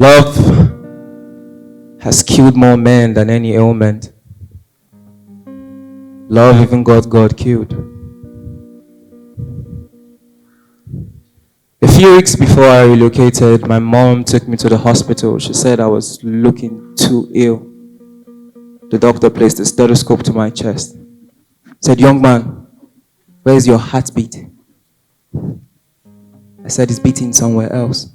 Love has killed more men than any ailment. Love even got God killed. A few weeks before I relocated, my mom took me to the hospital. She said I was looking too ill. The doctor placed a stethoscope to my chest. Said, "Young man, where's your heartbeat?" I said, "It's beating somewhere else."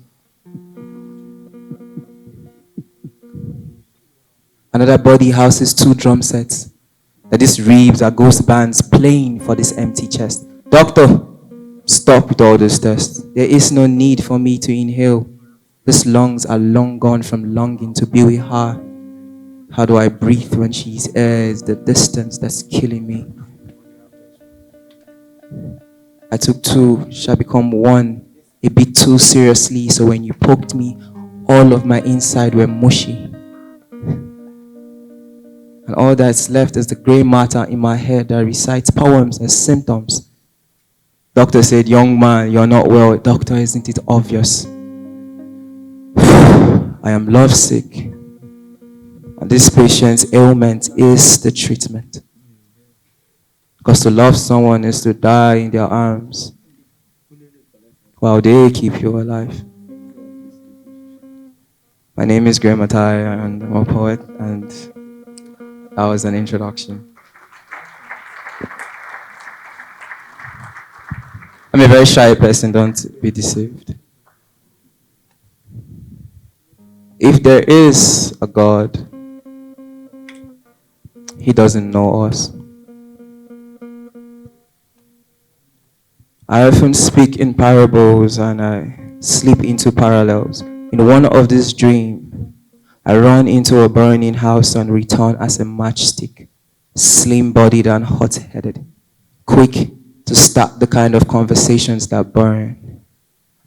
Another body houses 2 drum sets. That these ribs are ghost bands playing for this empty chest. Doctor, stop with all this tests. There is no need for me to inhale. These lungs are long gone from longing to be with her. How do I breathe when she's air is the distance that's killing me? I took 2, shall become 1, a bit too seriously, so when you poked me, all of my inside were mushy. And all that's left is the gray matter in my head that recites poems as symptoms. Doctor said, "Young man, you're not well." Doctor, isn't it obvious? I am lovesick. And this patient's ailment is the treatment. Because to love someone is to die in their arms while they keep you alive. My name is Graham Matai, and I'm a poet, and that was an introduction. I'm a very shy person, don't be deceived. If there is a God, He doesn't know us. I often speak in parables and I slip into parallels. In one of these dreams, I run into a burning house and return as a matchstick, slim-bodied and hot-headed, quick to start the kind of conversations that burn.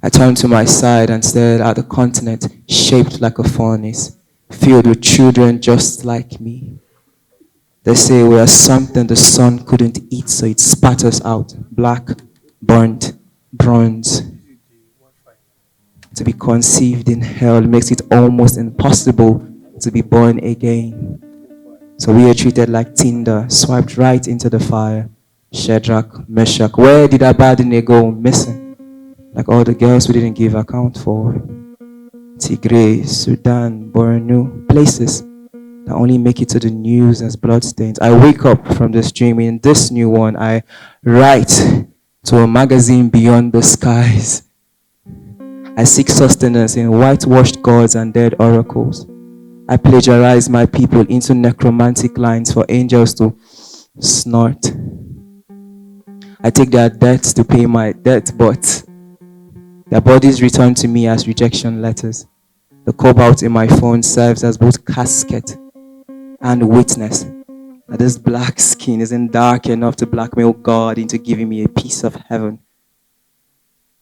I turned to my side and stared at the continent shaped like a furnace, filled with children just like me. They say we are something the sun couldn't eat, so it spatters out, black, burnt, bronze. To be conceived in hell makes it almost impossible to be born again. So we are treated like tinder, swiped right into the fire. Shadrach, Meshach, where did Abednego go missing? Like all the girls we didn't give account for. Tigray, Sudan, Borno, places that only make it to the news as bloodstains. I wake up from this dream. In this new one, I write to a magazine beyond the skies. I seek sustenance in whitewashed gods and dead oracles. I plagiarize my people into necromantic lines for angels to snort. I take their debts to pay my debt, but their bodies return to me as rejection letters. The cobalt in my phone serves as both casket and witness that this black skin isn't dark enough to blackmail God into giving me a piece of heaven.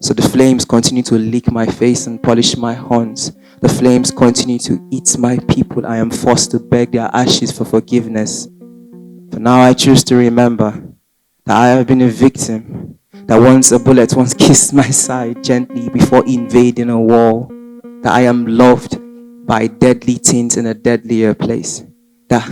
So the flames continue to lick my face and polish my horns. The flames continue to eat my people. I am forced to beg their ashes for forgiveness. For now I choose to remember that I have been a victim. That once a bullet once kissed my side gently before invading a wall. That I am loved by deadly tint in a deadlier place. That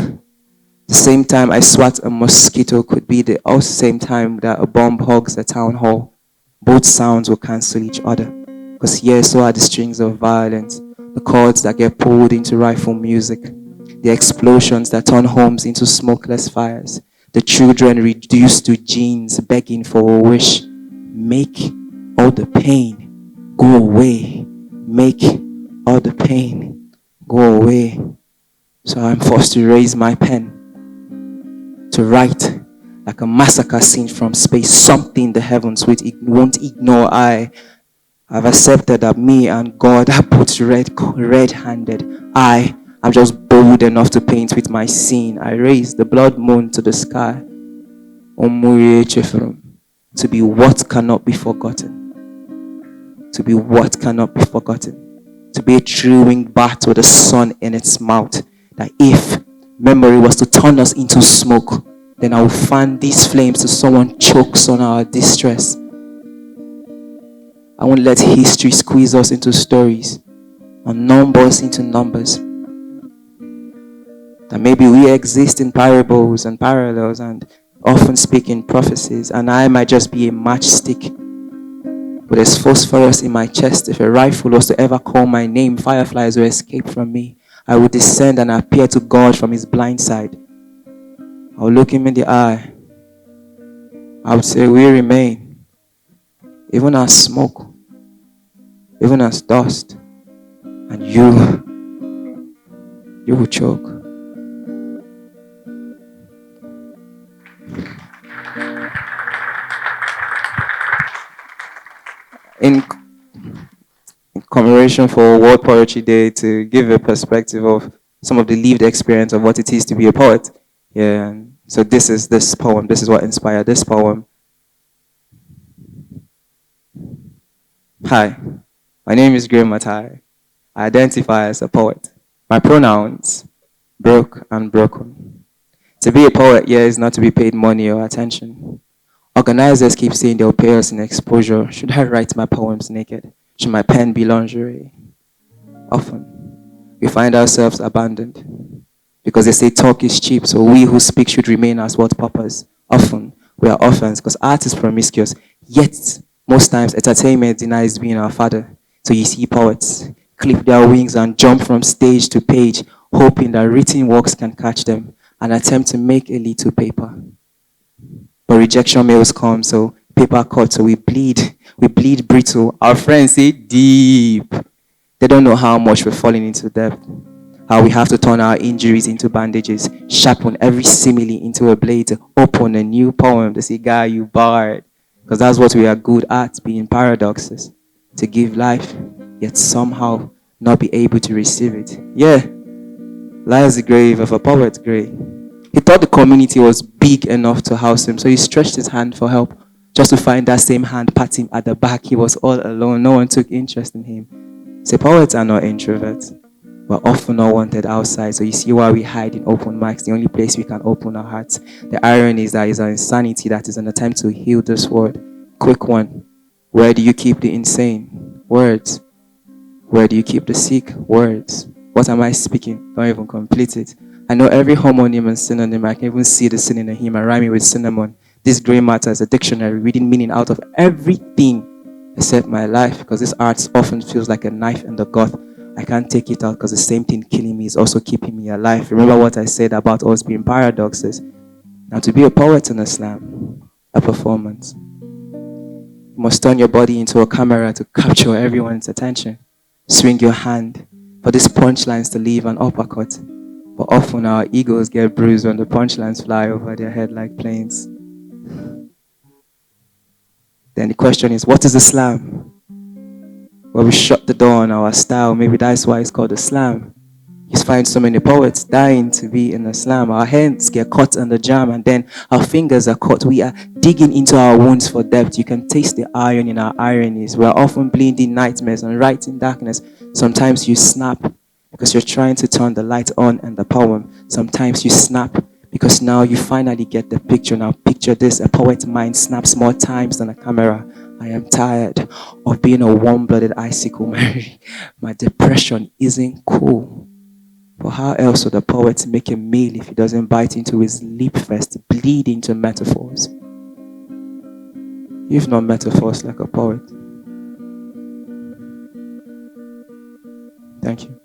the same time I swat a mosquito could be the same time that a bomb hugs a town hall. Both sounds will cancel each other. Because here so are the strings of violence, the chords that get pulled into rifle music, the explosions that turn homes into smokeless fires, the children reduced to genes begging for a wish. Make all the pain go away. Make all the pain go away. So I'm forced to raise my pen, to write like a massacre scene from space, something the heavens won't ignore. I have accepted that me and God are both red-handed. I am just bold enough to paint with my scene. I raise the blood moon to the sky, to be what cannot be forgotten. To be what cannot be forgotten. To be a true winged bat with the sun in its mouth. That if memory was to turn us into smoke, then I will fan these flames till someone chokes on our distress. I won't let history squeeze us into stories on numbers into numbers. That maybe we exist in parables and parallels and often speak in prophecies, and I might just be a matchstick. But there's phosphorus in my chest. If a rifle was to ever call my name, fireflies will escape from me. I would descend and appear to God from his blind side. I would look him in the eye. I would say, we remain, even as smoke, even as dust, and you will choke. In commemoration for World Poetry Day, to give a perspective of some of the lived experience of what it is to be a poet. Yeah. So this is this poem. This is what inspired this poem. Hi, my name is Graham Matai. I identify as a poet. My pronouns, broke and broken. To be a poet, yeah, is not to be paid money or attention. Organizers keep saying they'll pay us in exposure. Should I write my poems naked? Should my pen be lingerie? Often, we find ourselves abandoned because they say talk is cheap, so we who speak should remain as what paupers. Often, we are orphans because art is promiscuous, yet most times entertainment denies being our father. So you see poets clip their wings and jump from stage to page, hoping that written works can catch them and attempt to make a little paper. But rejection mails come, so paper cut, so we bleed brittle. Our friends say deep. They don't know how much we're falling into debt. How we have to turn our injuries into bandages, sharpen every simile into a blade to open a new poem to say, guy, you barred. Because that's what we are good at, being paradoxes. To give life, yet somehow not be able to receive it. Yeah, lies the grave of a poet grey. He thought the community was big enough to house him, so he stretched his hand for help, just to find that same hand pat him at the back. He was all alone. No one took interest in him. So poets are not introverts. We're often not wanted outside, so you see why we hide in open mics, the only place we can open our hearts. The irony is that it's our insanity that is an attempt to heal this world. Quick one. Where do you keep the insane? Words. Where do you keep the sick? Words. What am I speaking? Don't even complete it. I know every homonym and synonym. I can even see the sin in a hymn. I rhyme it with cinnamon. This gray matter is a dictionary, reading meaning out of everything except my life, because this art often feels like a knife in the gut. I can't take it out because the same thing killing me is also keeping me alive. Remember what I said about us being paradoxes. Now, to be a poet in Islam, a performance. You must turn your body into a camera to capture everyone's attention. Swing your hand for these punchlines to leave an uppercut. But often our egos get bruised when the punchlines fly over their head like planes. Then the question is, what is Islam? Well, we shut the door on our style. Maybe that's why it's called Islam. You find so many poets dying to be in Islam. Our hands get caught in the jam and then our fingers are caught. We are digging into our wounds for depth. You can taste the iron in our ironies. We are often bleeding nightmares and writing darkness. Sometimes you snap because you're trying to turn the light on in the poem. Sometimes you snap because now you finally get the picture. Now picture this, a poet's mind snaps more times than a camera. I am tired of being a warm-blooded icicle, Mary. My depression isn't cool. But how else would a poet make a meal if he doesn't bite into his lip first, bleed into metaphors? You've not metaphors like a poet. Thank you.